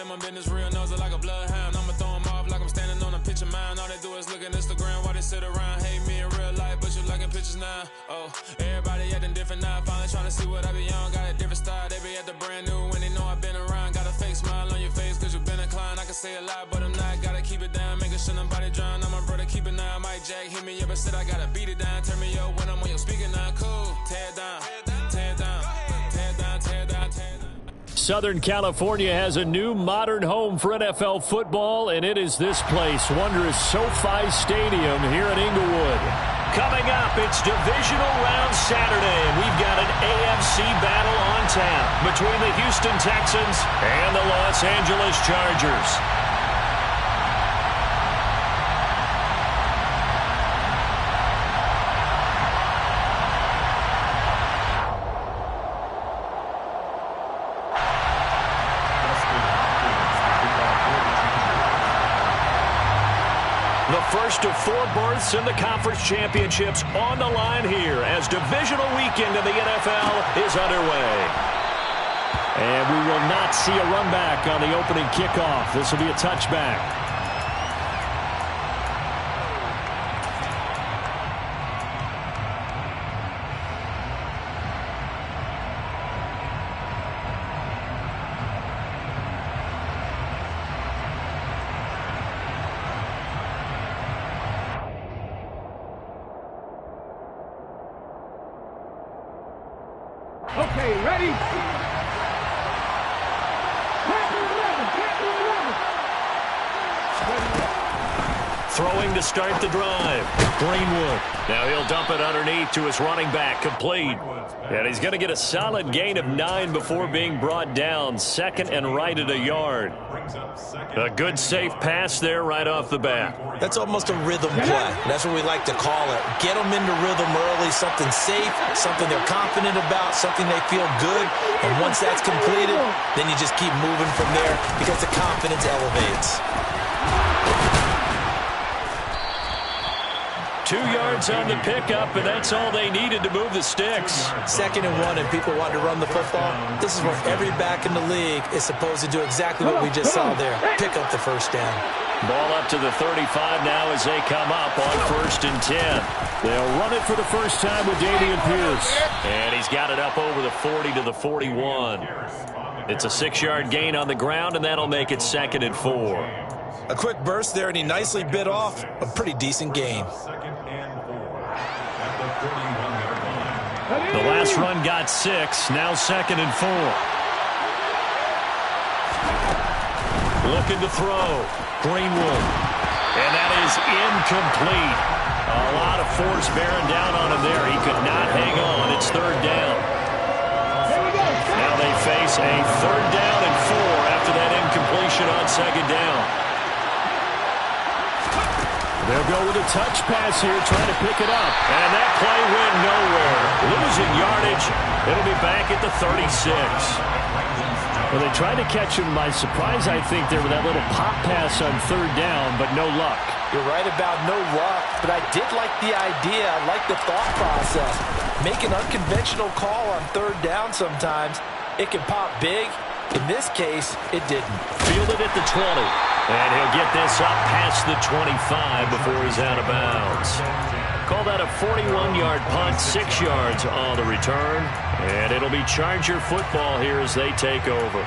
in my business, real nose like a bloodhound. I'ma throw them off like I'm standing on a pitch of mine. All they do is look at Instagram while they sit around. Hate me in real life, but you liking pictures now. Oh, everybody acting different now. Finally trying to see what I be on. Got a different style, they be at the brand new when they know I've been around. Got a fake smile on your face cause you been inclined. I can say a lot, but I'm not. Gotta keep it down, making sure nobody drown. I'm my brother, keep it now. Mike Jack hit me up and said I gotta beat it down. Turn me up when I'm on your speaker now. Cool, tear it down, tear it down, tear it down, tear it down, tear it down. Southern California has a new modern home for NFL football, and it is this place, wondrous SoFi Stadium here in Inglewood. Coming up, it's Divisional Round Saturday, and we've got an AFC battle on tap between the Houston Texans and the Los Angeles Chargers. First of 4 berths in the conference championships on the line here as divisional weekend in the NFL is underway. And we will not see a run back on the opening kickoff. This will be a touchback. Okay, ready? Throwing to start the drive. Greenwood. Now he'll dump it underneath to his running back. Complete. And he's going to get a solid gain of 9 before being brought down. Second and right at a yard. A good safe pass there right off the bat. That's almost a rhythm play. That's what we like to call it. Get them into rhythm early, something safe, something they're confident about, something they feel good. And once that's completed, then you just keep moving from there because the confidence elevates. 2 yards on the pickup, and that's all they needed to move the sticks. 2nd and 1, and people want to run the football. This is where every back in the league is supposed to do exactly what we just saw there. Pick up the first down. Ball up to the 35 now as they come up on 1st and 10. They'll run it for the first time with Dameon Pierce. And he's got it up over the 40 to the 41. It's a 6-yard gain on the ground, and that'll make it 2nd and 4. A quick burst there, and he nicely bit off a pretty decent gain. The last run got 6, now 2nd and 4. Looking to throw. Greenwood. And that is incomplete. A lot of force bearing down on him there. He could not hang on. It's 3rd down. Now they face a 3rd down and 4 after that incompletion on 2nd down. They'll go with a touch pass here, trying to pick it up. And that play went nowhere. Losing yardage. It'll be back at the 36. Well, they tried to catch him by surprise, I think, there with that little pop pass on 3rd down, but no luck. You're right about no luck, but I did like the idea. I like the thought process. Make an unconventional call on 3rd down sometimes. It can pop big. In this case, it didn't. Fielded at the 20. And he'll get this up past the 25 before he's out of bounds. Call that a 41-yard punt, 6 yards on the return. And it'll be Charger football here as they take over.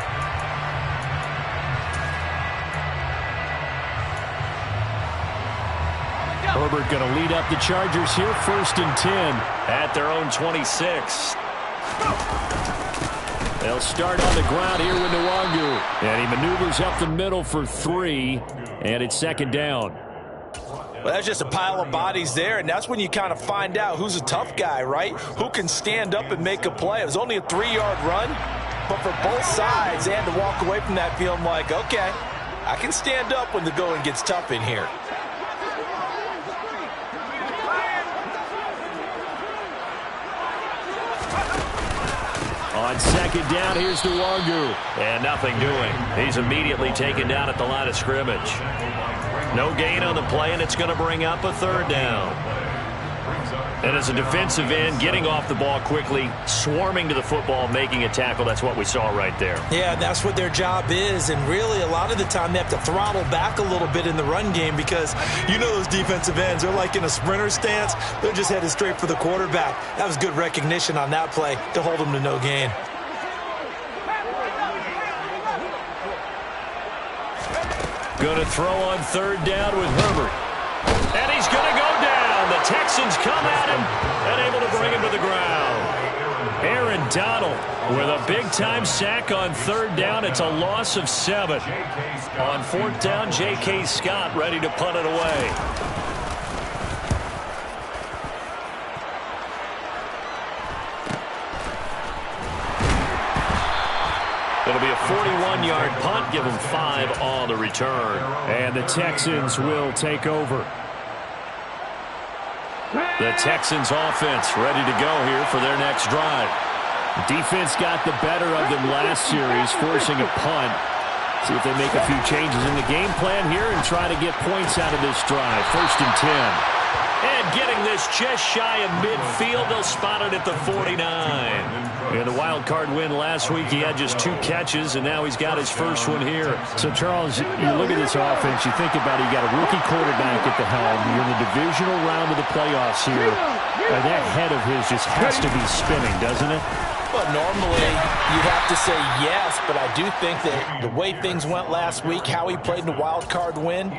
Herbert going to lead up the Chargers here, 1st and 10 at their own 26. They'll start on the ground here with Nwangu. And he maneuvers up the middle for 3, and it's 2nd down. Well, that's just a pile of bodies there, and that's when you kind of find out who's a tough guy, right? Who can stand up and make a play. It was only a 3-yard run, but for both sides, they had to walk away from that feeling like, okay, I can stand up when the going gets tough in here. On 2nd down, here's Nwangu. And nothing doing. He's immediately taken down at the line of scrimmage. No gain on the play, and it's going to bring up a 3rd down. And as a defensive end, getting off the ball quickly, swarming to the football, making a tackle, that's what we saw right there. Yeah, that's what their job is, and really a lot of the time they have to throttle back a little bit in the run game because you know those defensive ends, they're like in a sprinter stance. They're just headed straight for the quarterback. That was good recognition on that play to hold them to no gain. Going to throw on third down with Herbert. And he's going to go down. The Texans come at him and able to bring him to the ground. Aaron Donald with a big-time sack on third down. It's a loss of 7. On fourth down, J.K. Scott ready to punt it away. It'll be a 41-yard punt. Give them 5 on the return. And the Texans will take over. The Texans offense ready to go here for their next drive. Defense got the better of them last series, forcing a punt. See if they make a few changes in the game plan here and try to get points out of this drive. 1st and 10. And getting this just shy of midfield, they'll spot it at the 49. In the wild card win last week, he had just 2 catches, and now he's got his first one here. So, Charles, you look at this offense, you think about it, you got a rookie quarterback at the helm. You're in the divisional round of the playoffs here. And that head of his just has to be spinning, doesn't it? Well, normally you'd have to say yes, but I do think that the way things went last week, how he played in the wild card win,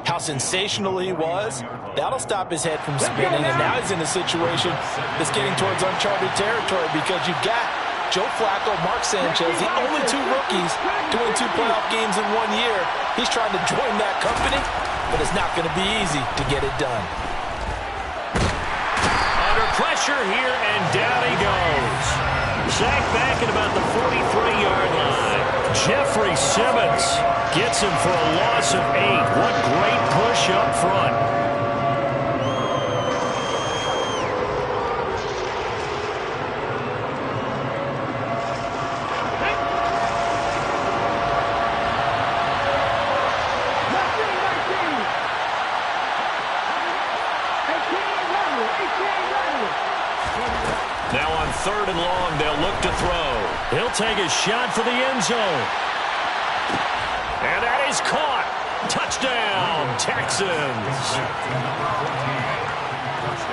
how sensational he was, that'll stop his head from spinning. And now he's in a situation that's getting towards uncharted territory because you've got Joe Flacco, Mark Sanchez, the only 2 rookies doing 2 playoff games in 1 year. He's trying to join that company, but it's not going to be easy to get it done. Under pressure here, and down he goes. Sacked back at about the 43-yard line. Jeffrey Simmons gets him for a loss of 8. What great push up front. Now on 3rd and long, they'll look to throw. He'll take a shot for the end zone. And that is caught. Touchdown, Texans.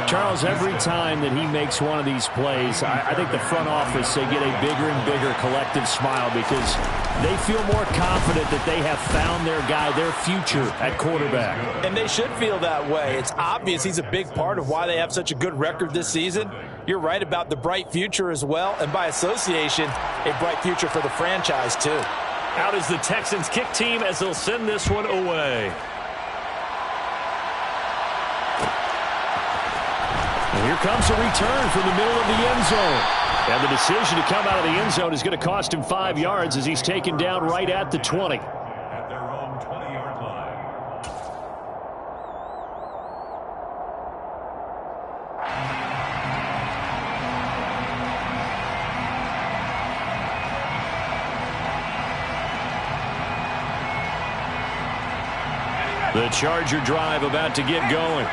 Charles, every time that he makes one of these plays, I think the front office, they get a bigger and bigger collective smile because they feel more confident that they have found their guy, their future at quarterback. And they should feel that way. It's obvious he's a big part of why they have such a good record this season. You're right about the bright future as well, and by association, a bright future for the franchise too. Out is the Texans kick team as they'll send this one away. And here comes a return from the middle of the end zone. And the decision to come out of the end zone is going to cost him 5 yards as he's taken down right at the 20. At their own 20-yard line. The Charger drive about to get going.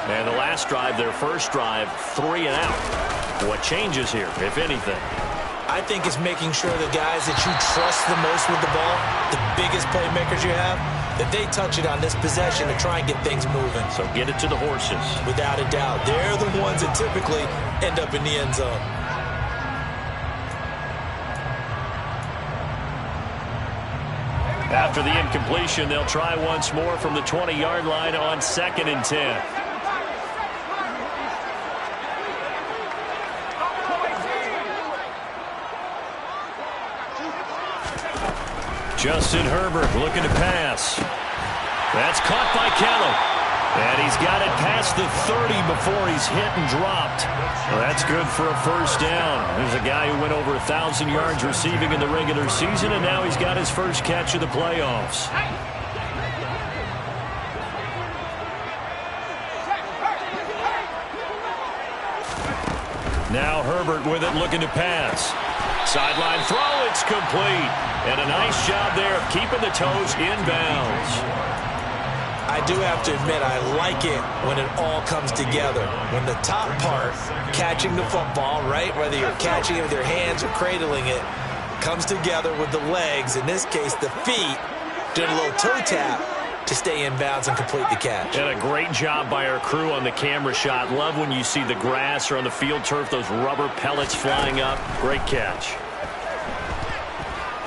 And the last drive, their first drive, 3 and out. What changes here, if anything? I think it's making sure the guys that you trust the most with the ball, the biggest playmakers you have, that they touch it on this possession to try and get things moving. So get it to the horses. Without a doubt. They're the ones that typically end up in the end zone. After the incompletion, they'll try once more from the 20-yard line on 2nd and 10. Justin Herbert looking to pass. That's caught by Kelly. And he's got it past the 30 before he's hit and dropped. Well, that's good for a first down. There's a guy who went over 1,000 yards receiving in the regular season, and now he's got his first catch of the playoffs. Now Herbert with it, looking to pass. Sideline throw, it's complete. And a nice job there of keeping the toes inbounds. I do have to admit, I like it when it all comes together. When the top part, catching the football, right, whether you're catching it with your hands or cradling it, comes together with the legs, in this case the feet, doing a little toe tap to stay in bounds and complete the catch. And a great job by our crew on the camera shot. Love when you see the grass or on the field turf, those rubber pellets flying up. Great catch.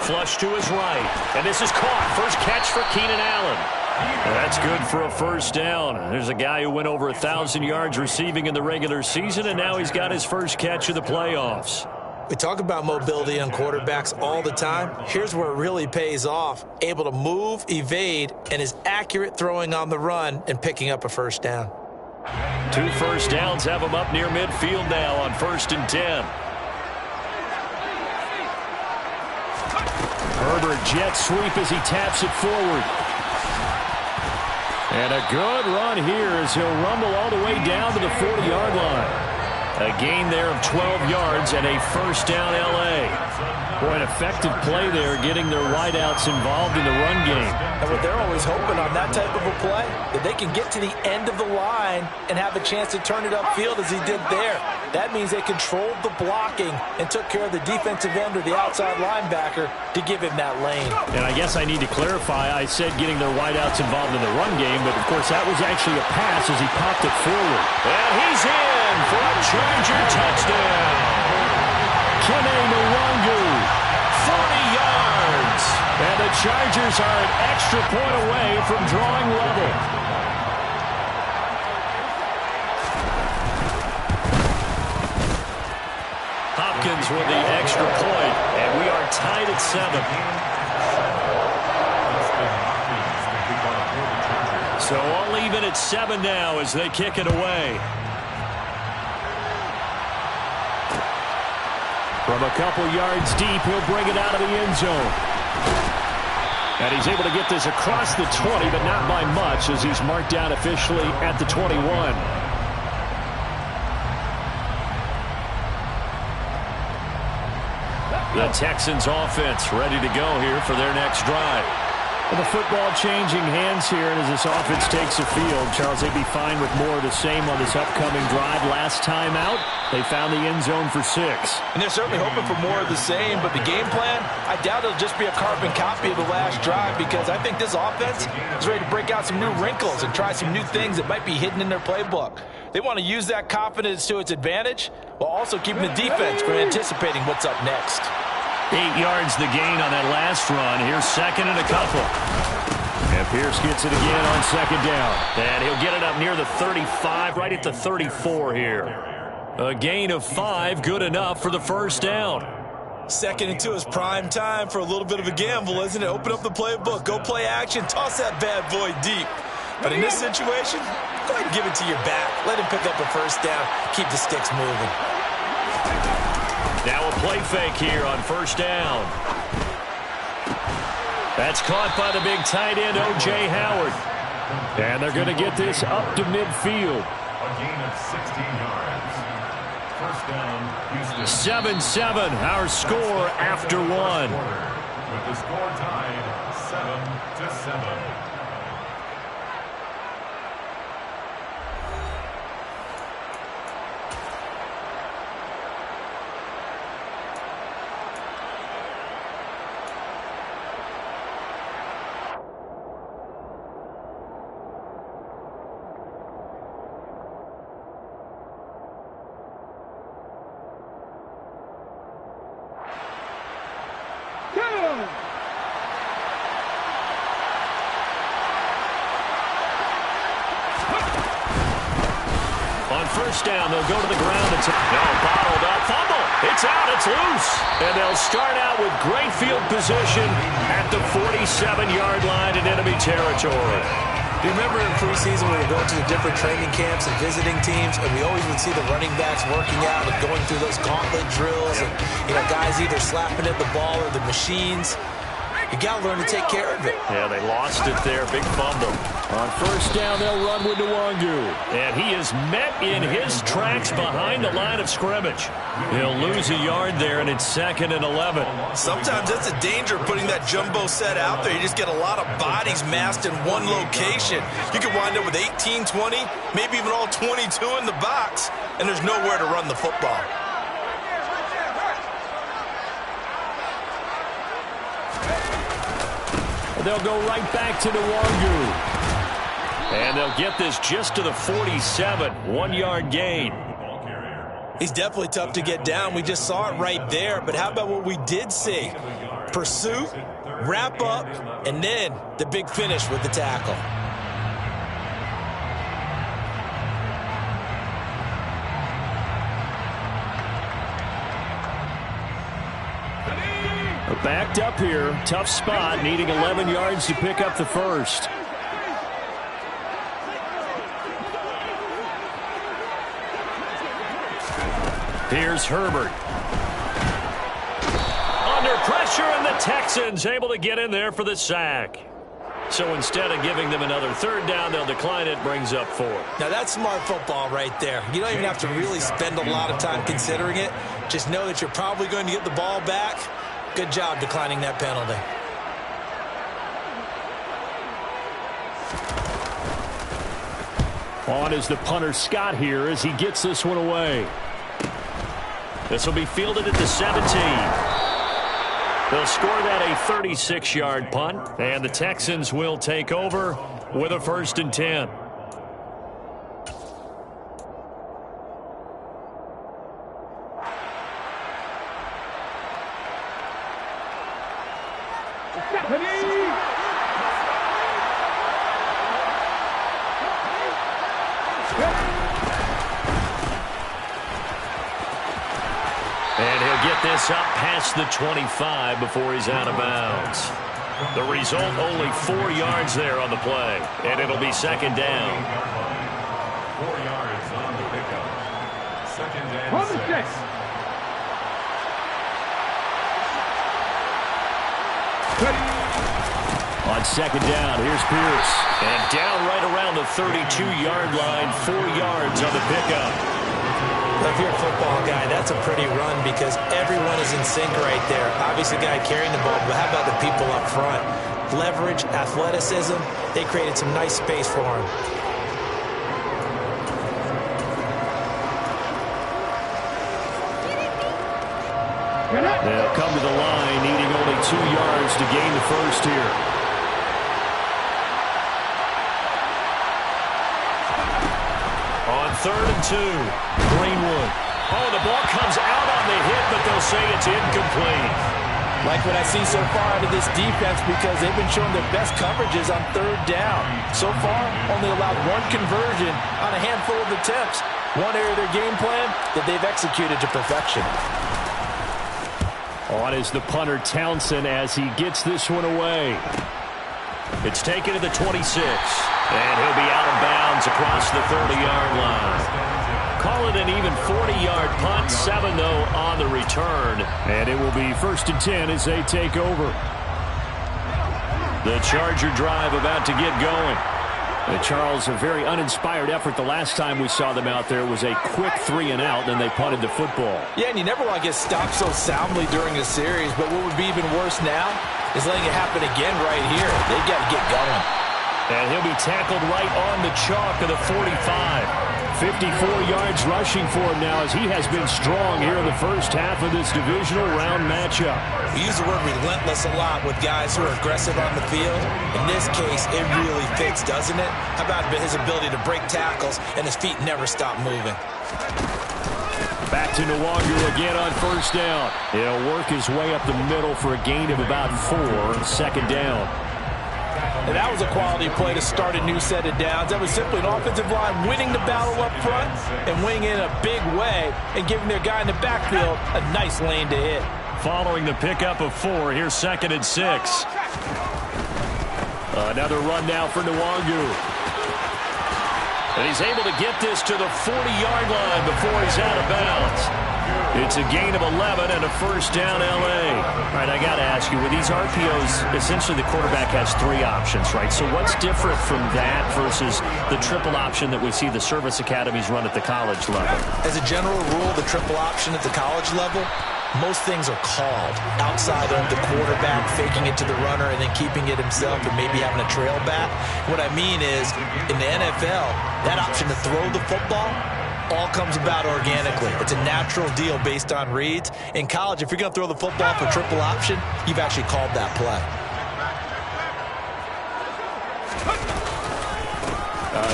Flush to his right. And this is caught. First catch for Keenan Allen. That's good for a first down. There's a guy who went over 1,000 yards receiving in the regular season, and now he's got his first catch of the playoffs. We talk about mobility on quarterbacks all the time. Here's where it really pays off. Able to move, evade, and is accurate throwing on the run and picking up a first down. 2 first downs have him up near midfield now on 1st and 10. Herbert jet sweep as he taps it forward. And a good run here as he'll rumble all the way down to the 40-yard line. A gain there of 12 yards and a first down L.A. Boy, an effective play there, getting their wideouts involved in the run game. And what they're always hoping on that type of a play, that they can get to the end of the line and have a chance to turn it upfield as he did there. That means they controlled the blocking and took care of the defensive end or the outside linebacker to give him that lane. And I guess I need to clarify, I said getting their wideouts involved in the run game, but of course that was actually a pass as he popped it forward. And he's in for a Charger touchdown. Kttn 40 yards. And the Chargers are an extra point away from drawing level. Hopkins with the extra point, and we are tied at 7. So all even at 7 now as they kick it away. From a couple yards deep, he'll bring it out of the end zone. And he's able to get this across the 20, but not by much as he's marked down officially at the 21. The Texans offense ready to go here for their next drive. Well, the football changing hands here, and as this offense takes the field, Charles, they'd be fine with more of the same on this upcoming drive. Last time out, they found the end zone for 6. And they're certainly hoping for more of the same, but the game plan, I doubt it'll just be a carbon copy of the last drive, because I think this offense is ready to break out some new wrinkles and try some new things that might be hidden in their playbook. They want to use that confidence to its advantage while also keeping the defense from anticipating what's up next. 8 yards the gain on that last run. Here's second and a couple. And Pierce gets it again on second down. And he'll get it up near the 35, right at the 34 here. A gain of 5, good enough for the first down. Second and 2 is prime time for a little bit of a gamble, isn't it? Open up the playbook, go play action, toss that bad boy deep. But in this situation, go ahead and give it to your back. Let him pick up a first down, keep the sticks moving. Now a play fake here on first down. That's caught by the big tight end, O.J. Howard. And they're going to get this up to midfield. A gain of 16 yards. First down, Houston. 7-7, our score after 1. With the score tied 7-7. On first down, they'll go to the ground. It's bottled up. Fumble. It's out. It's loose. And they'll start out with great field position at the 47-yard line in enemy territory. Do you remember in preseason when we were going to the different training camps and visiting teams, and we always would see the running backs working out and going through those gauntlet drills, and guys either slapping at the ball or the machines. You got to learn to take care of it. Yeah, they lost it there. Big fumble. On first down, they'll run with Nwangu. And he is met in his tracks behind the line of scrimmage. He'll lose a yard there, and it's 2nd and 11. Sometimes that's a danger putting that jumbo set out there. You just get a lot of bodies massed in one location. You could wind up with 18, 20, maybe even all 22 in the box, and there's nowhere to run the football. They'll go right back to Nwangu. And they'll get this just to the 47. 1-yard gain. He's definitely tough to get down. We just saw it right there. But how about what we did see? Pursuit, wrap up, and then the big finish with the tackle. Backed up here. Tough spot. Needing 11 yards to pick up the first. Here's Herbert. Under pressure, and the Texans able to get in there for the sack. So instead of giving them another 3rd down, they'll decline it. Brings up 4. Now that's smart football right there. You don't even have to really spend a lot of time considering it. Just know that you're probably going to get the ball back. Good job declining that penalty. On is the punter Scott here as he gets this one away. This will be fielded at the 17. They'll score that a 36-yard punt, and the Texans will take over with a 1st and 10. And he'll get this up past the 25 before he's out of bounds. The result, only 4 yards there on the play, and it'll be 2nd down. 4 yards on the pickup. 2nd and 6. On 2nd down, here's Pierce. And down right around the 32-yard line, 4 yards on the pickup. If you're a football guy, that's a pretty run because everyone is in sync right there. Obviously, the guy carrying the ball, but how about the people up front? Leverage, athleticism, they created some nice space for him. They'll come to the line, needing only 2 yards to gain the first here. On 3rd and 2, Greenwood. Oh, the ball comes out on the hit, but they'll say it's incomplete. Like what I see so far out of this defense because they've been showing their best coverages on 3rd down. So far, only allowed 1 conversion on a handful of attempts. One area of their game plan that they've executed to perfection. On is the punter Townsend as he gets this one away. It's taken to the 26. And he'll be out of bounds across the 30-yard line. Call it an even 40-yard punt. 7, though, on the return. And it will be 1st and 10 as they take over. The Charger drive about to get going. Charles, a very uninspired effort. The last time we saw them out there was a quick 3 and out, then they punted the football. Yeah, and you never want to get stopped so soundly during a series, but what would be even worse now is letting it happen again right here. They've got to get going. And he'll be tackled right on the chalk of the 45. 54 yards rushing for him now as he has been strong here in the first half of this divisional round matchup. We use the word relentless a lot with guys who are aggressive on the field. In this case, it really fits, doesn't it? How about his ability to break tackles and his feet never stop moving? Back to Nwangu again on 1st down. He'll work his way up the middle for a gain of about 4. 2nd down. And that was a quality play to start a new set of downs. That was simply an offensive line winning the battle up front and winning in a big way and giving their guy in the backfield a nice lane to hit. Following the pickup of 4, here's 2nd and 6. Another run now for Nwangu. And he's able to get this to the 40-yard line before he's out of bounds. It's a gain of 11 and a 1st down, L.A. All right, I got to ask ask you, with these RPOs, essentially the quarterback has 3 options, right? So what's different from that versus the triple option that we see the service academies run at the college level? As a general rule, the triple option at the college level, most things are called outside of the quarterback faking it to the runner and then keeping it himself and maybe having a trail back. What I mean is, in the NFL, that option to throw the football all comes about organically. It's a natural deal based on reads. In college, if you're going to throw the football for triple option, you've actually called that play.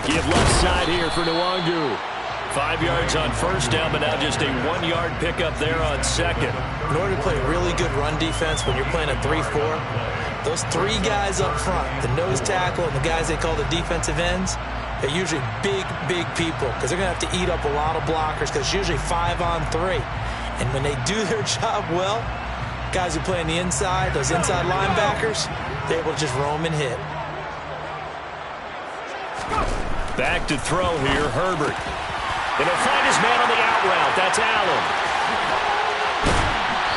Give left side here for Nwangu. 5 yards on first down, but now just a 1-yard pickup there on second. In order to play really good run defense when you're playing a 3-4, those 3 guys up front, the nose tackle and the guys they call the defensive ends, they're usually big people because they're going to have to eat up a lot of blockers because it's usually 5 on 3. And when they do their job well, guys who play on the inside, those inside linebackers, they're able to just roam and hit. Back to throw here, Herbert. And he'll find his man on the out route. That's Allen.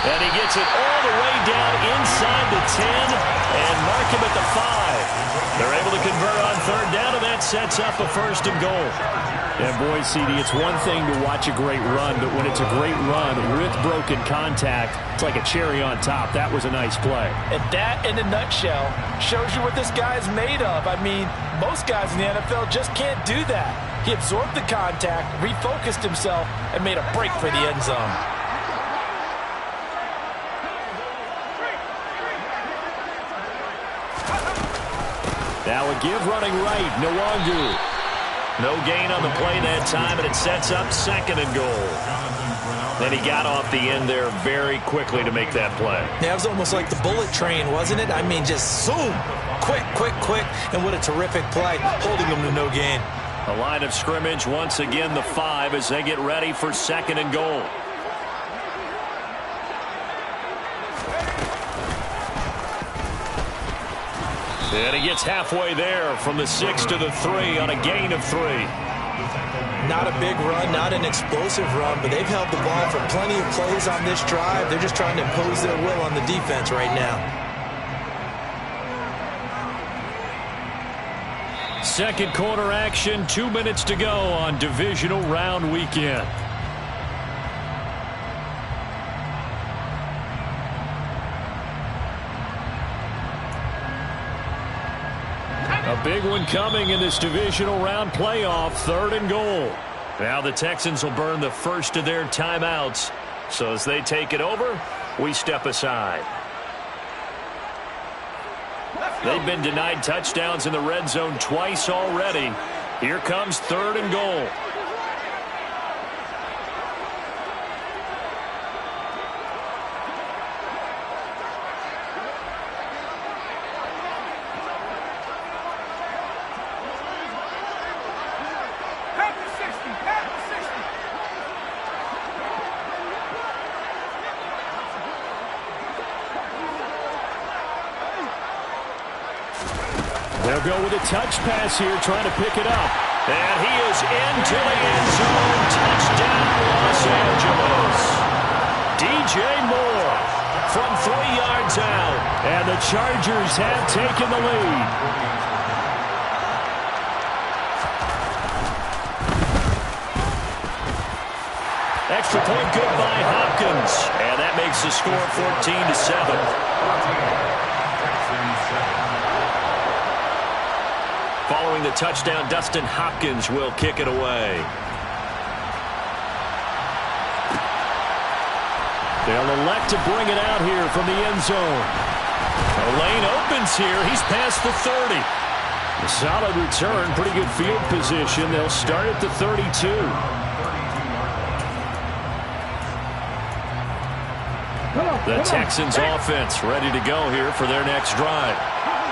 And he gets it all the way down inside the 10 and mark him at the 5. They're able to convert on third down, and that sets up a 1st and goal. And boy, CD, it's one thing to watch a great run, but when it's a great run with broken contact, it's like a cherry on top. That was a nice play. And that, in a nutshell, shows you what this guy is made of. I mean, most guys in the NFL just can't do that. He absorbed the contact, refocused himself, and made a break for the end zone. Now a give running right, Nwangu. No gain on the play that time, and it sets up 2nd and goal. Then he got off the end there very quickly to make that play. Yeah, it was almost like the bullet train, wasn't it? I mean, just zoom, quick, and what a terrific play, holding them to no gain. A line of scrimmage, once again the 5 as they get ready for 2nd and goal. And he gets halfway there from the 6 to the 3 on a gain of 3. Not a big run, not an explosive run, but they've held the ball for plenty of plays on this drive. They're just trying to impose their will on the defense right now. 2nd quarter action, 2 minutes to go on divisional round weekend. A big one coming in this divisional round playoff, 3rd and goal. Now the Texans will burn the first of their timeouts. So as they take it over, we step aside. They've been denied touchdowns in the red zone twice already. Here comes 3rd and goal. They'll go with a touch pass here, trying to pick it up. And he is into the end zone. Touchdown, Los Angeles. DJ Moore from 3 yards out. And the Chargers have taken the lead. Extra point good by Hopkins. And that makes the score 14-7. Following the touchdown, Dustin Hopkins will kick it away. They'll elect to bring it out here from the end zone. A lane opens here. He's past the 30. A solid return, pretty good field position. They'll start at the 32. The Texans offense ready to go here for their next drive.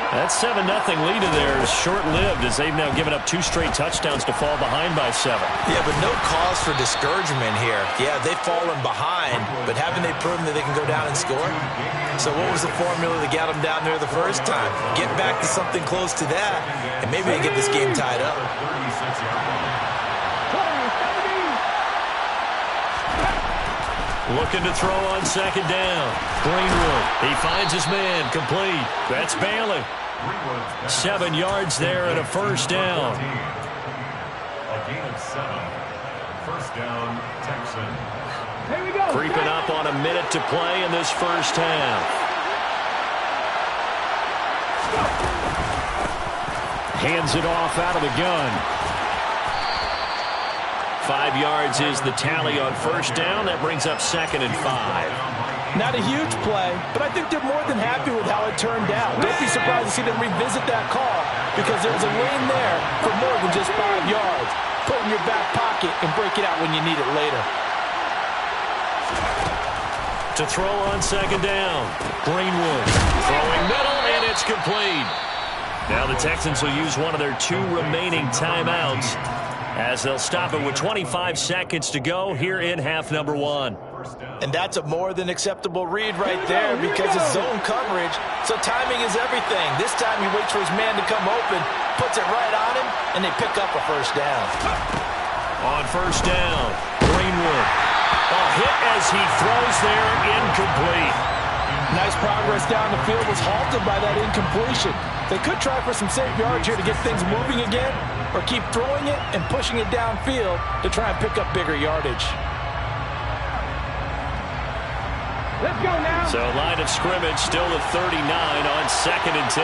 That 7-0 lead of theirs short-lived as they've now given up 2 straight touchdowns to fall behind by 7. Yeah, but no cause for discouragement here. Yeah, they've fallen behind, but haven't they proven that they can go down and score? So what was the formula that got them down there the first time? Get back to something close to that, and maybe they get this game tied up. Looking to throw on second down. Greenwood, he finds his man, complete. That's Bailey. 7 yards there and a first down. A gain of 7. First down, Texans. Here we go. Creeping up on a minute to play in this first half. Hands it off out of the gun. 5 yards is the tally on first down. That brings up 2nd and 5. Not a huge play, but I think they're more than happy with how it turned out. Don't be surprised to see them revisit that call because there's a lane there for more than just 5 yards. Put it in your back pocket and break it out when you need it later. To throw on second down. Greenwood throwing middle, and it's complete. Now the Texans will use one of their 2 remaining timeouts as they'll stop it with 25 seconds to go here in half number 1. And that's a more than acceptable read right there because it's zone coverage, so timing is everything. This time he waits for his man to come open, puts it right on him, and they pick up a first down. On first down, Greenwood. A hit as he throws there, incomplete. Nice progress down the field was halted by that incompletion. They could try for some safe yards here to get things moving again, or keep throwing it and pushing it downfield to try and pick up bigger yardage. Let's go now. So line of scrimmage still the 39 on 2nd and 10.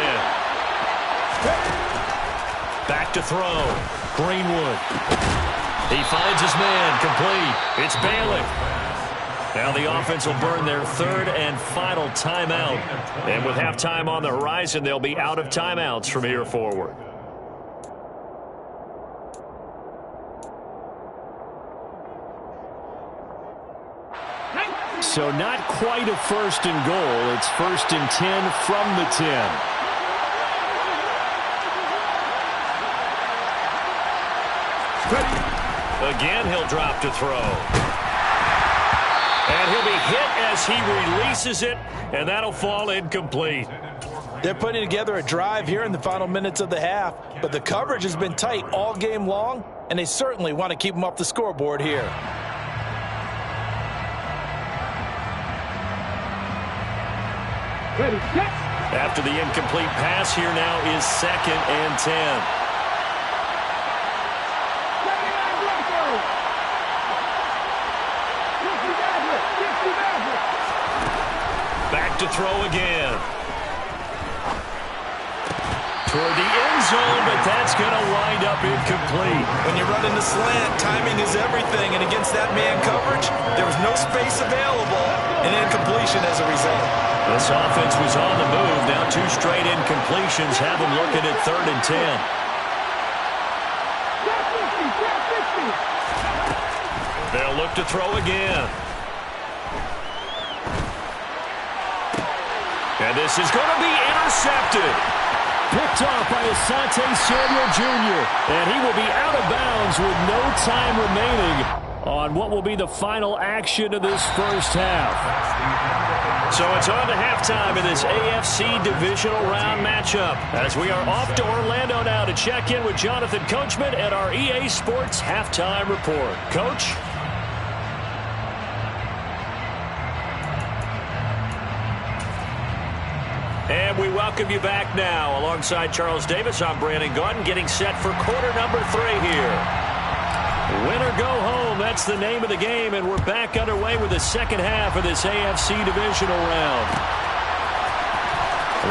Back to throw. Greenwood. He finds his man, complete. It's Bailey. Now the offense will burn their 3rd and final timeout. And with halftime on the horizon, they'll be out of timeouts from here forward. So not quite a 1st and goal. It's 1st and 10 from the 10. Again, he'll drop to throw. And he'll be hit as he releases it, and that'll fall incomplete. They're putting together a drive here in the final minutes of the half, but the coverage has been tight all game long, and they certainly want to keep them off the scoreboard here. Ready, set. After the incomplete pass, here now is 2nd and 10. Back to throw again. Toward the end zone, but that's going to wind up incomplete. When you're running the slant, timing is everything, and against that man coverage, there was no space available, and incompletion as a result. This offense was on the move. Now 2 straight incompletions have them looking at 3rd and 10. They'll look to throw again. And this is going to be intercepted. Picked off by Asante Samuel Jr. And he will be out of bounds with no time remaining on what will be the final action of this first half. So it's on to halftime in this AFC divisional round matchup as we are off to Orlando now to check in with Jonathan Coachman at our EA Sports Halftime Report. Coach? And we welcome you back now. Alongside Charles Davis, I'm Brandon Gaudin, getting set for quarter number 3 here. Win or go home, that's the name of the game, and we're back underway with the second half of this AFC divisional round.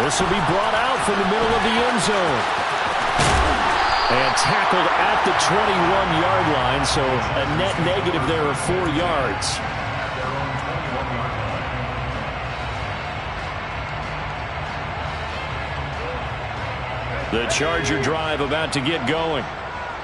This will be brought out from the middle of the end zone. And tackled at the 21-yard line, so a net negative there of 4 yards. The Charger drive about to get going.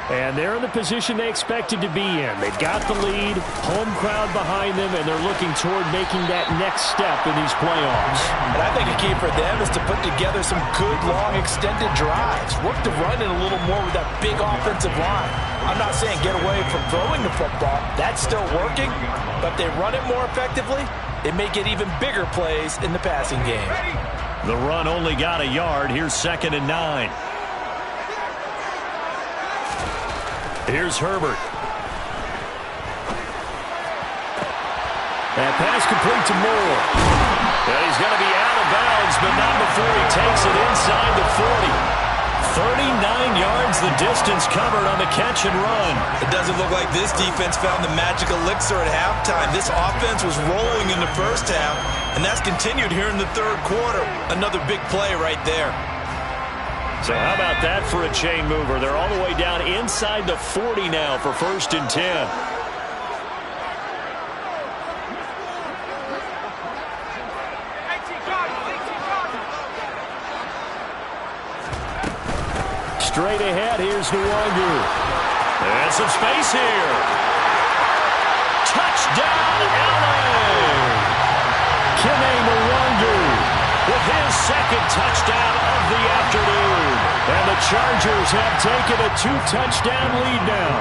And they're in the position they expected to be in. They've got the lead, home crowd behind them, and they're looking toward making that next step in these playoffs. And I think a key for them is to put together some good, long, extended drives. Work the run in a little more with that big offensive line. I'm not saying get away from throwing the football. That's still working. But if they run it more effectively, they may get even bigger plays in the passing game. The run only got a yard. Here's 2nd and 9. Here's Herbert. That pass complete to Moore. And he's going to be out of bounds, but not before he takes it inside the 40. 39 yards the distance covered on the catch and run. It doesn't look like this defense found the magic elixir at halftime. This offense was rolling in the first half, and that's continued here in the third quarter. Another big play right there. So how about that for a chain mover? They're all the way down inside the 40 now for 1st and 10. Straight ahead, here's Nwangu. And some space here. Touchdown, LA! Kttn Nwangu with his second touchdown of the afternoon. And the Chargers have taken a 2-touchdown lead now.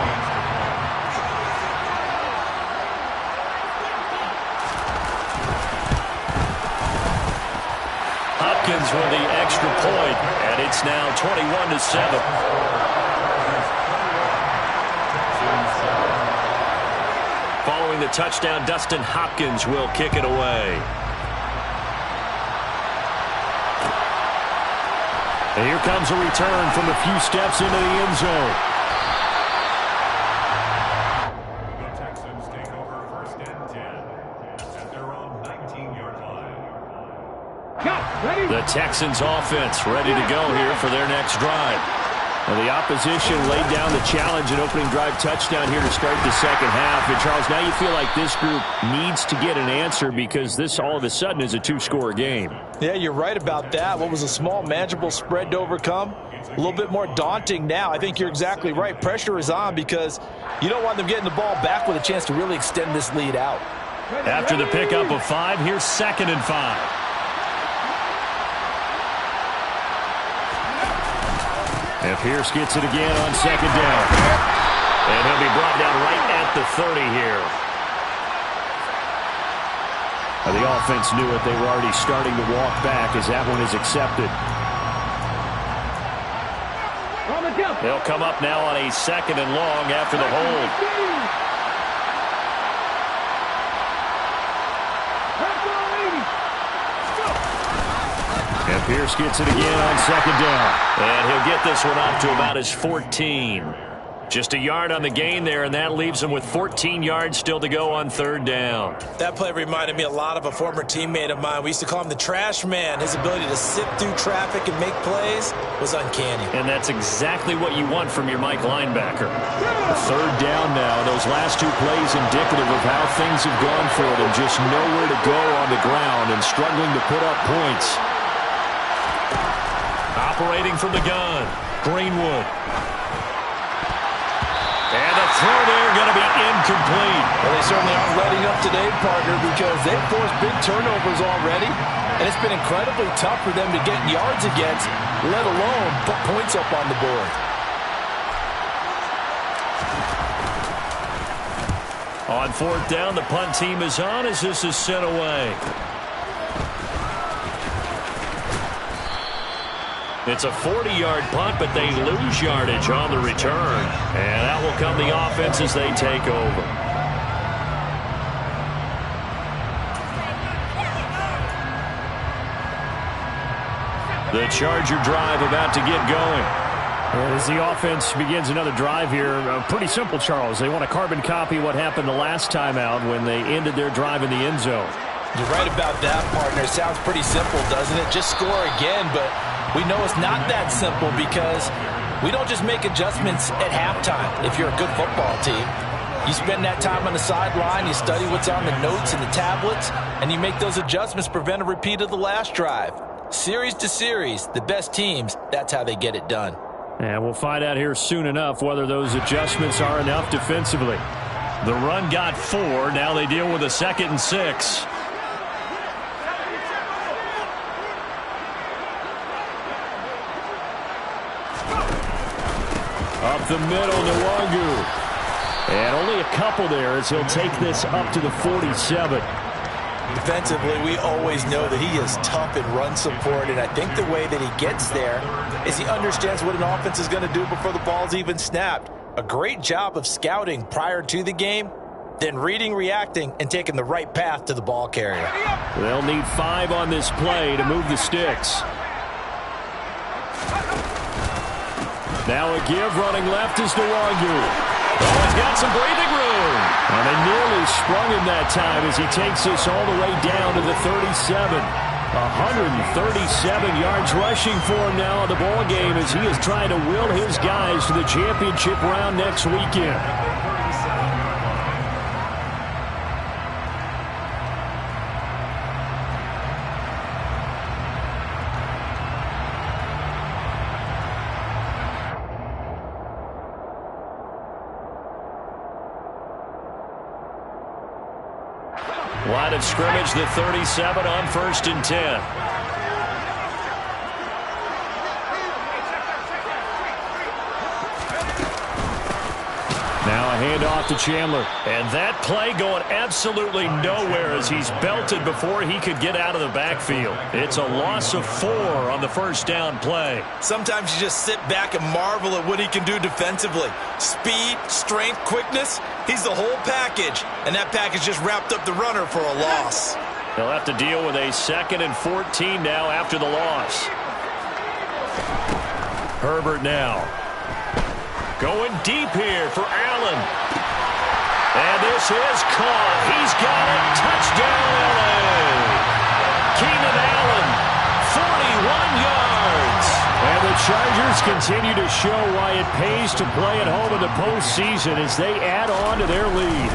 Hopkins with the extra point, and it's now 21-7. Following the touchdown, Dustin Hopkins will kick it away. And here comes a return from a few steps into the end zone. The Texans take over 1st and 10 at their own 19-yard line. The Texans offense ready to go here for their next drive. Well, the opposition laid down the challenge and opening drive touchdown here to start the second half. And Charles, now you feel like this group needs to get an answer because this all of a sudden is a 2-score game. Yeah, you're right about that. What was a small, manageable spread to overcome? A little bit more daunting now. I think you're exactly right. Pressure is on because you don't want them getting the ball back with a chance to really extend this lead out. After the pickup of 5, here's 2nd and 5. And Pierce gets it again on 2nd down. And he'll be brought down right at the 30 here. Now, the offense knew it. They were already starting to walk back as that one is accepted. They'll come up now on a 2nd and long after the hold. And Pierce gets it again on 2nd down. And he'll get this one up to about his 14. Just a yard on the gain there, and that leaves him with 14 yards still to go on 3rd down. That play reminded me a lot of a former teammate of mine. We used to call him the trash man. His ability to sit through traffic and make plays was uncanny. And that's exactly what you want from your Mike linebacker. 3rd down now. Those last 2 plays indicative of how things have gone for them. Just nowhere to go on the ground and struggling to put up points. Operating from the gun, Greenwood. And the throw there going to be incomplete. Well, they certainly aren't letting up today, partner, because they've forced big turnovers already, and it's been incredibly tough for them to get yards against, let alone put points up on the board. On 4th down, the punt team is on as this is sent away. It's a 40-yard punt, but they lose yardage on the return. And that will come the offense as they take over. The Charger drive about to get going. As the offense begins another drive here, pretty simple, Charles. They want to carbon copy what happened the last time out when they ended their drive in the end zone. You're right about that, partner. It sounds pretty simple, doesn't it? Just score again, but we know it's not that simple because we don't just make adjustments at halftime if you're a good football team. You spend that time on the sideline, you study what's on the notes and the tablets, and you make those adjustments to prevent a repeat of the last drive. Series to series, the best teams, that's how they get it done. And we'll find out here soon enough whether those adjustments are enough defensively. The run got 4. Now they deal with a 2nd and 6. Up the middle, Nwangu. And only a couple there as he'll take this up to the 47. Defensively, we always know that he is tough in run support, and I think the way that he gets there is he understands what an offense is going to do before the ball's even snapped. A great job of scouting prior to the game, then reading, reacting, and taking the right path to the ball carrier. They'll need 5 on this play to move the sticks. Now a give, running left is Nwangu. Oh, he's got some breathing room. And they nearly sprung him that time as he takes this all the way down to the 37. 137 yards rushing for him now in the ball game as he is trying to will his guys to the championship round next weekend. Line of scrimmage, the 37 on 1st and 10. Now a handoff to Chandler. And that play going absolutely nowhere as he's belted before he could get out of the backfield. It's a loss of 4 on the first down play. Sometimes you just sit back and marvel at what he can do defensively. Speed, strength, quickness. He's the whole package. And that package just wrapped up the runner for a loss. They'll have to deal with a 2nd and 14 now after the loss. Herbert now. Going deep here for Allen. And this is caught. He's got it. Touchdown, LA. Keenan Allen, 41 yards. And the Chargers continue to show why it pays to play at home in the postseason as they add on to their lead.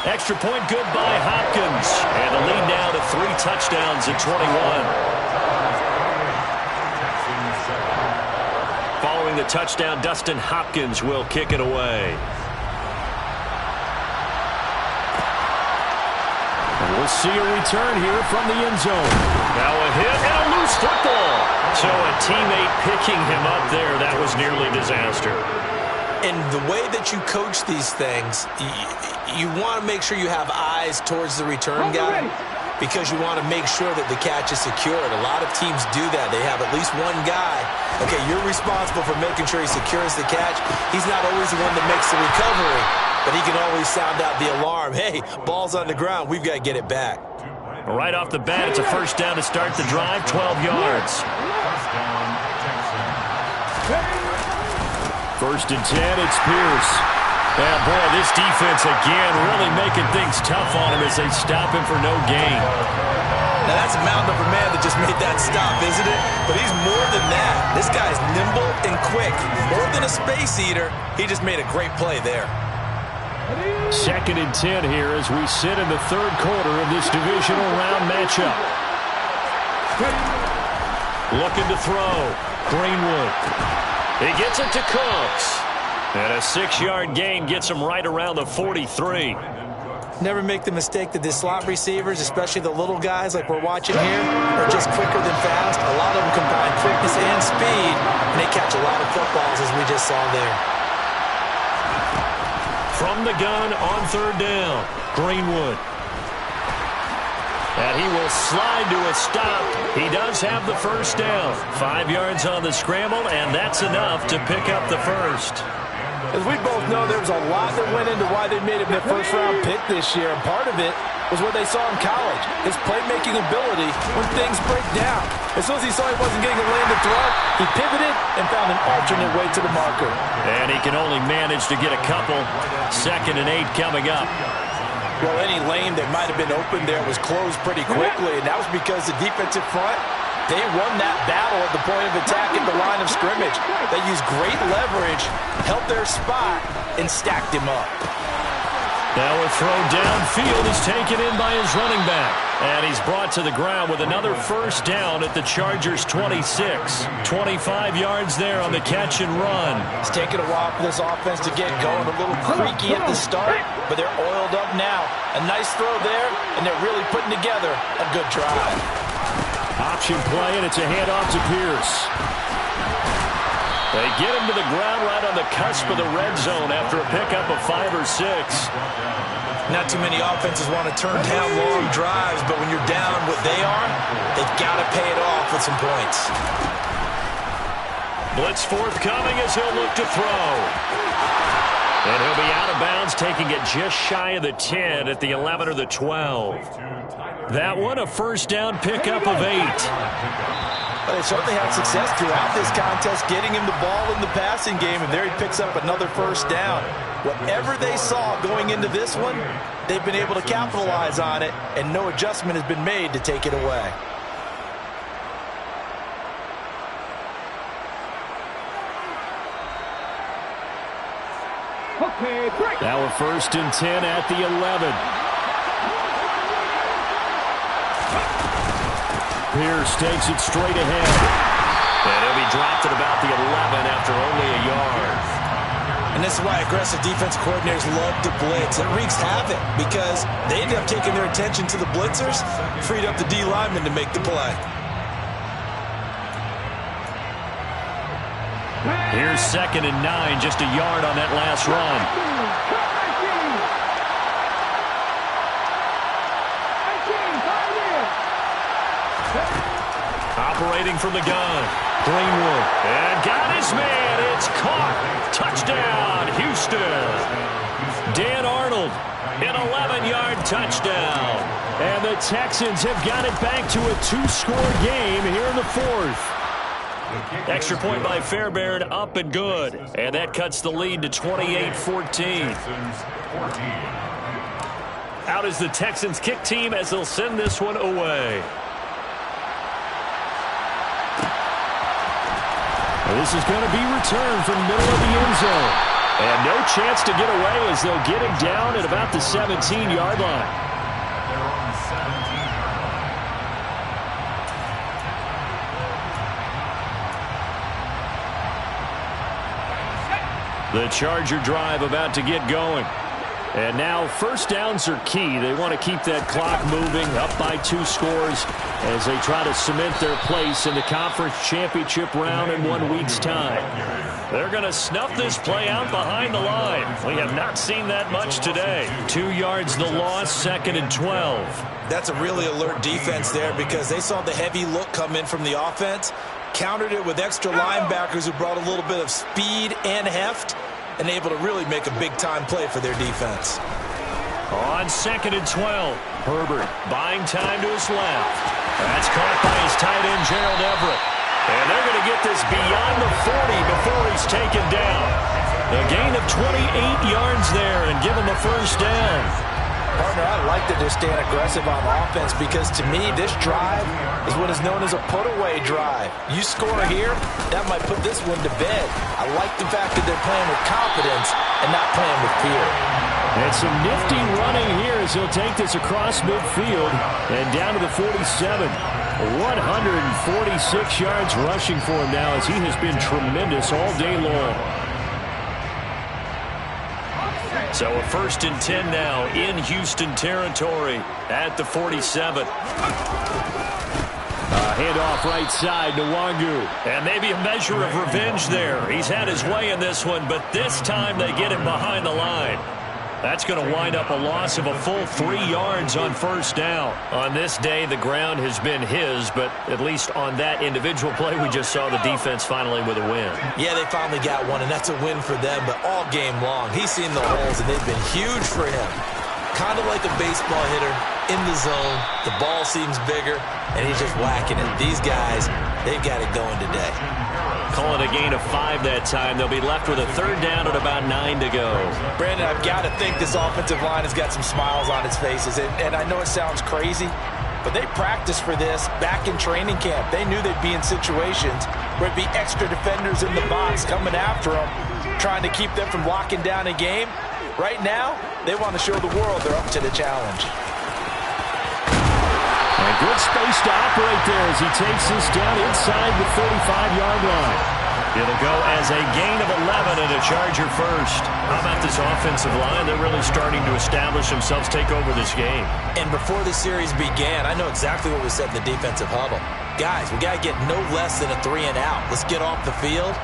Extra point good by Hopkins. And the lead now to 3 touchdowns at 21. Following the touchdown, Dustin Hopkins will kick it away. And we'll see a return here from the end zone. Now a hit and a loose football. So a teammate picking him up there, that was nearly disaster. And the way that you coach these things, you want to make sure you have eyes towards the return guy, because you want to make sure that the catch is secured. A lot of teams do that. They have at least one guy. Okay, you're responsible for making sure he secures the catch. He's not always the one that makes the recovery, but he can always sound out the alarm. Hey, ball's on the ground. We've got to get it back. Right off the bat, it's a first down to start the drive, 12 yards. First and 10, it's Pierce. And boy, this defense again really making things tough on him as they stop him for no gain. Now that's a mountain of a man that just made that stop, isn't it? But he's more than that. This guy's nimble and quick. More than a space eater, he just made a great play there. 2nd and 10 here as we sit in the 3rd quarter of this divisional round matchup. Looking to throw. Greenwood. He gets it to Cooks. And a 6-yard gain gets him right around the 43. Never make the mistake that the slot receivers, especially the little guys like we're watching here, are just quicker than fast. A lot of them combine quickness and speed, and they catch a lot of footballs, as we just saw there. From the gun on 3rd down, Greenwood. And he will slide to a stop. He does have the first down. 5 yards on the scramble, and that's enough to pick up the first. As we both know, there was a lot that went into why they made him their first-round pick this year, and part of it was what they saw in college, his playmaking ability when things break down. As soon as he saw he wasn't getting a lane to throw, he pivoted and found an alternate way to the marker. And he can only manage to get a couple. 2nd and 8 coming up. Well, any lane that might have been open there was closed pretty quickly, and that was because the defensive front, they won that battle at the point of attack at the line of scrimmage. They used great leverage, held their spot, and stacked him up. Now a throw downfield is taken in by his running back. And he's brought to the ground with another first down at the Chargers' 26. 25 yards there on the catch and run. It's taken a while for this offense to get going. A little creaky at the start, but they're oiled up now. A nice throw there, and they're really putting together a good drive. Option play, and it's a handoff to Pierce. They get him to the ground right on the cusp of the red zone after a pickup of 5 or 6. Not too many offenses want to turn down long drives, but when you're down what they are, they've got to pay it off with some points. Blitz forthcoming as he'll look to throw. And he'll be out of bounds, taking it just shy of the 10 at the 11 or the 12. That one, a first down pickup of 8. But they certainly had success throughout this contest, getting him the ball in the passing game, and there he picks up another first down. Whatever they saw going into this one, they've been able to capitalize on it, and no adjustment has been made to take it away. Okay, break. Now a first and 10 at the 11. Pierce takes it straight ahead. And he'll be dropped at about the 11 after only a yard. And this is why aggressive defense coordinators love to blitz. It wreaks havoc because they end up taking their attention to the blitzers, freed up the D lineman to make the play. Here's 2nd and 9, just a yard on that last run. Operating from the gun, Greenwood, and got his man. It's caught. Touchdown, Houston. Dan Arnold, an 11-yard touchdown. And the Texans have got it back to a 2-score game here in the 4th. Extra point by Fairbairn, up and good. And that cuts the lead to 28-14. Out is the Texans kick team as they'll send this one away. This is going to be returned from the middle of the end zone. And no chance to get away as they'll get him down at about the 17-yard line. The Charger drive about to get going. And now first downs are key. They want to keep that clock moving, up by 2 scores as they try to cement their place in the conference championship round in 1 week's time. They're going to snuff this play out behind the line. We have not seen that much today. 2 yards the loss, 2nd and 12. That's a really alert defense there because they saw the heavy look come in from the offense, countered it with extra linebackers who brought a little bit of speed and heft, and able to really make a big-time play for their defense. On 2nd and 12, Herbert buying time to his left. That's caught by his tight end, Gerald Everett. And they're going to get this beyond the 40 before he's taken down. A gain of 28 yards there and give him a first down. Partner, I like that they're staying aggressive on offense because, to me, this drive is what is known as a put-away drive. You score here, that might put this one to bed. I like the fact that they're playing with confidence and not playing with fear. And some nifty running here as he'll take this across midfield and down to the 47. 146 yards rushing for him now as he has been tremendous all day long. So a 1st and 10 now in Houston territory at the 47. Handoff right side, Nwangu. And maybe a measure of revenge there. He's had his way in this one, but this time they get him behind the line. That's going to wind up a loss of a full 3 yards on first down. On this day, the ground has been his, but at least on that individual play, we just saw the defense finally with a win. Yeah, they finally got one, and that's a win for them, but all game long, he's seen the holes, and they've been huge for him. Kind of like a baseball hitter in the zone. The ball seems bigger, and he's just whacking it. These guys, they've got it going today. Call it a gain of 5 that time. They'll be left with a 3rd down at about 9 to go. Brandon, I've got to think this offensive line has got some smiles on its faces. And I know it sounds crazy, but they practiced for this back in training camp. They knew they'd be in situations where it'd be extra defenders in the box coming after them, trying to keep them from locking down a game. Right now, they want to show the world they're up to the challenge. And good space to operate there as he takes this down inside the 35-yard line. It'll go as a gain of 11 and a Charger first. How about this offensive line? They're really starting to establish themselves, take over this game. And before the series began, I know exactly what was said in the defensive huddle. Guys, we got to get no less than a 3 and out. Let's get off the field.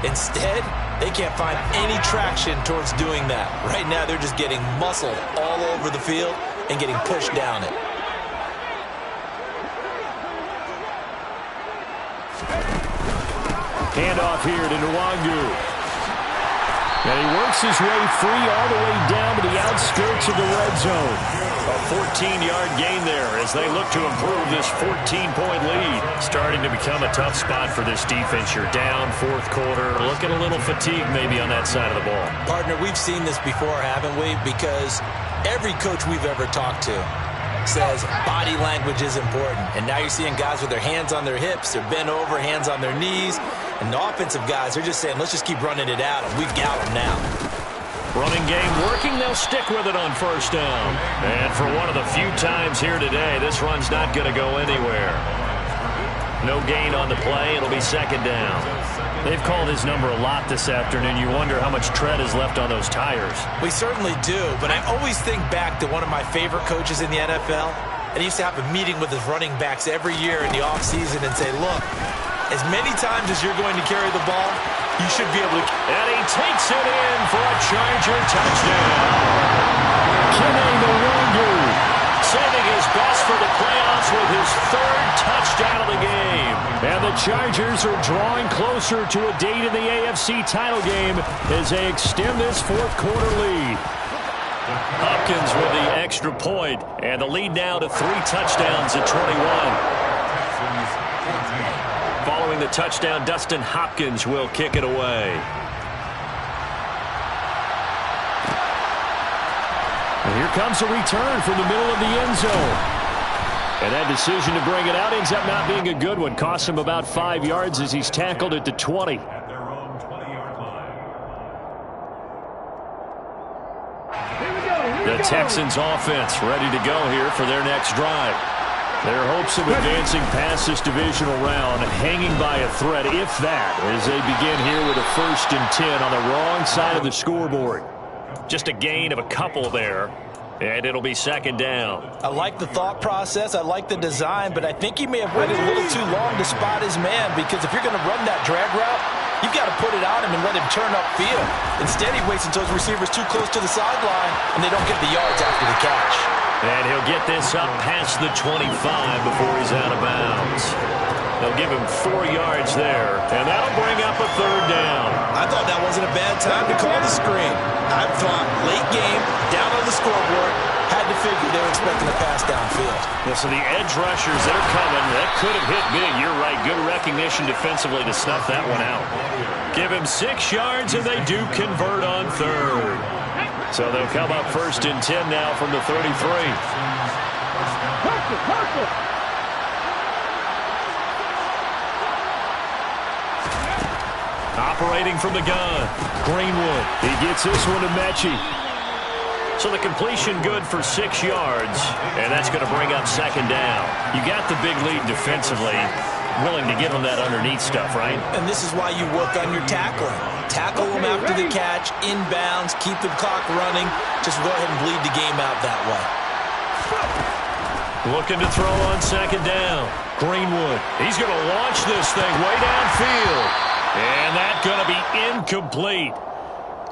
Instead, they can't find any traction towards doing that. Right now, they're just getting muscled all over the field and getting pushed down it. Handoff here to Nwangu. And he works his way free all the way down to the outskirts of the red zone. A 14-yard gain there as they look to improve this 14-point lead. Starting to become a tough spot for this defense. You're down fourth quarter, looking a little fatigued maybe on that side of the ball. Partner, we've seen this before, haven't we? Because every coach we've ever talked to says body language is important. And now you're seeing guys with their hands on their hips, they're bent over, hands on their knees. And the offensive guys, they're just saying, let's just keep running it out, and we've got them now. Running game working, they'll stick with it on first down. And for one of the few times here today, this run's not going to go anywhere. No gain on the play. It'll be second down. They've called his number a lot this afternoon. You wonder how much tread is left on those tires. We certainly do, but I always think back to one of my favorite coaches in the NFL, and he used to have a meeting with his running backs every year in the offseason and say, look, as many times as you're going to carry the ball, you should be able to. And he takes it in for a Charger touchdown. Kttn no longer saving his best for the playoffs with his third touchdown of the game. And the Chargers are drawing closer to a date in the AFC title game as they extend this fourth quarter lead. Hopkins with the extra point, and the lead now to 3 touchdowns at 21. Following the touchdown, Dustin Hopkins will kick it away. And here comes a return from the middle of the end zone. And that decision to bring it out ends up not being a good one. Costs him about 5 yards as he's tackled at the 20. At their own 20-yard line. The Texans offense ready to go here for their next drive. Their hopes of advancing past this divisional round hanging by a thread, if that, as they begin here with a 1st and 10 on the wrong side of the scoreboard. Just a gain of a couple there, and it'll be second down. I like the thought process. I like the design, but I think he may have waited a little too long to spot his man, because if you're going to run that drag route, you've got to put it on him and let him turn upfield. Instead, he waits until his receiver's too close to the sideline, and they don't get the yards after the catch. And he'll get this up past the 25 before he's out of bounds. They'll give him 4 yards there, and that'll bring up a third down. I thought that wasn't a bad time to call the screen. I thought late game, down on the scoreboard, had to figure they were expecting a pass downfield. Yeah, so the edge rushers, they're coming. That could have hit big. You're right. Good recognition defensively to snuff that one out. Give him 6 yards, and they do convert on third. So they'll come up 1st and 10 now from the 33. Operating from the gun, Greenwood. He gets this one to Mechie. So the completion good for 6 yards, and that's going to bring up second down. You got the big lead defensively, willing to give them that underneath stuff, right? And this is why you work on your tackling. Tackle them after the catch, inbounds, keep the clock running. Just go ahead and bleed the game out that way. Looking to throw on second down. Greenwood. He's going to launch this thing way downfield. And that's going to be incomplete.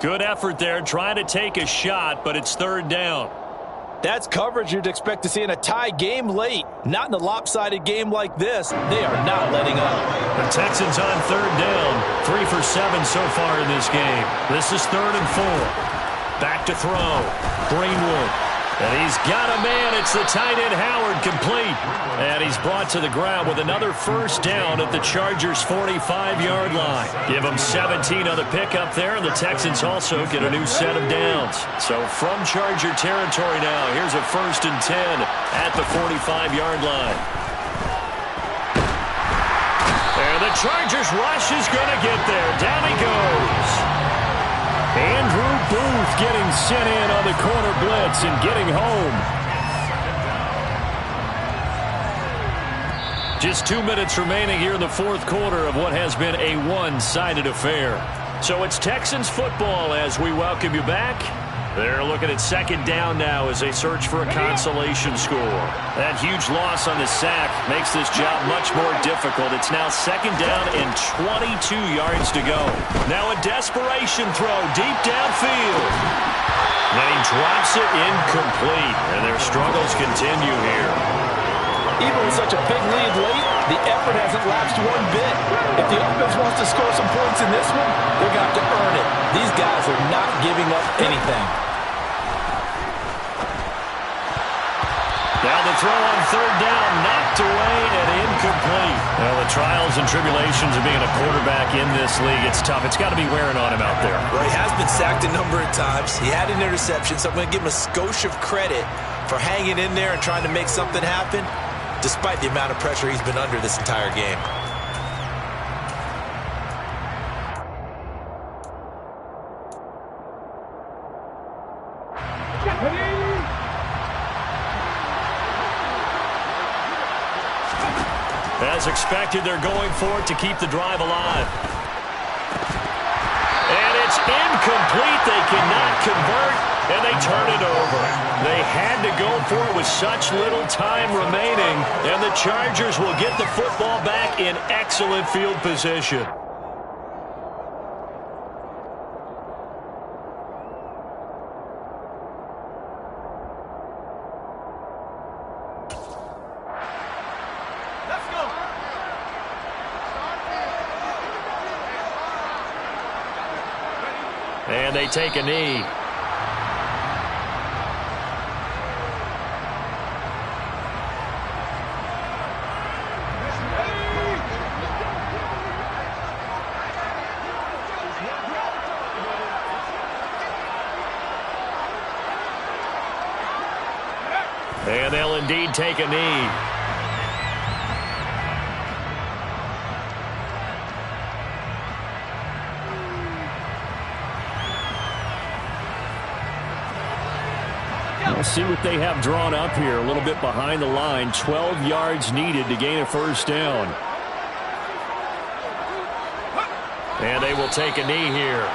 Good effort there, trying to take a shot, but it's third down. That's coverage you'd expect to see in a tie game late. Not in a lopsided game like this. They are not letting up. The Texans on third down. 3 for 7 so far in this game. This is 3rd and 4. Back to throw. Greenwood. And he's got a man. It's the tight end Howard, complete. And he's brought to the ground with another first down at the Chargers' 45-yard line. Give them 17 on the pickup there, and the Texans also get a new set of downs. So from Charger territory now, here's a 1st and 10 at the 45-yard line. And the Chargers rush is going to get there. Down he goes. Andrew Booth getting sent in on the corner blitz and getting home. Just 2 minutes remaining here in the fourth quarter of what has been a one-sided affair. So it's Texans football as we welcome you back. They're looking at second down now as they search for a consolation score. That huge loss on the sack makes this job much more difficult. It's now second down and 22 yards to go. Now a desperation throw deep downfield. And he drops it incomplete. And their struggles continue here. Even with such a big lead late, The effort hasn't lapsed one bit. If the offense wants to score some points in this one, they're going to have to earn it. These guys are not giving up anything. Now the throw on third down, knocked away and incomplete. Well, the trials and tribulations of being a quarterback in this league, it's tough. It's got to be wearing on him out there. Well, he has been sacked a number of times. He had an interception, so I'm going to give him a skosh of credit for hanging in there and trying to make something happen, despite the amount of pressure he's been under this entire game. As expected, they're going for it to keep the drive alive. And it's incomplete. They cannot convert, and they turn it over. They had to go for it with such little time remaining, and the Chargers will get the football back in excellent field position. And they take a knee. And they'll indeed take a knee. We'll see what they have drawn up here. A little bit behind the line. 12 yards needed to gain a first down. And they will take a knee here.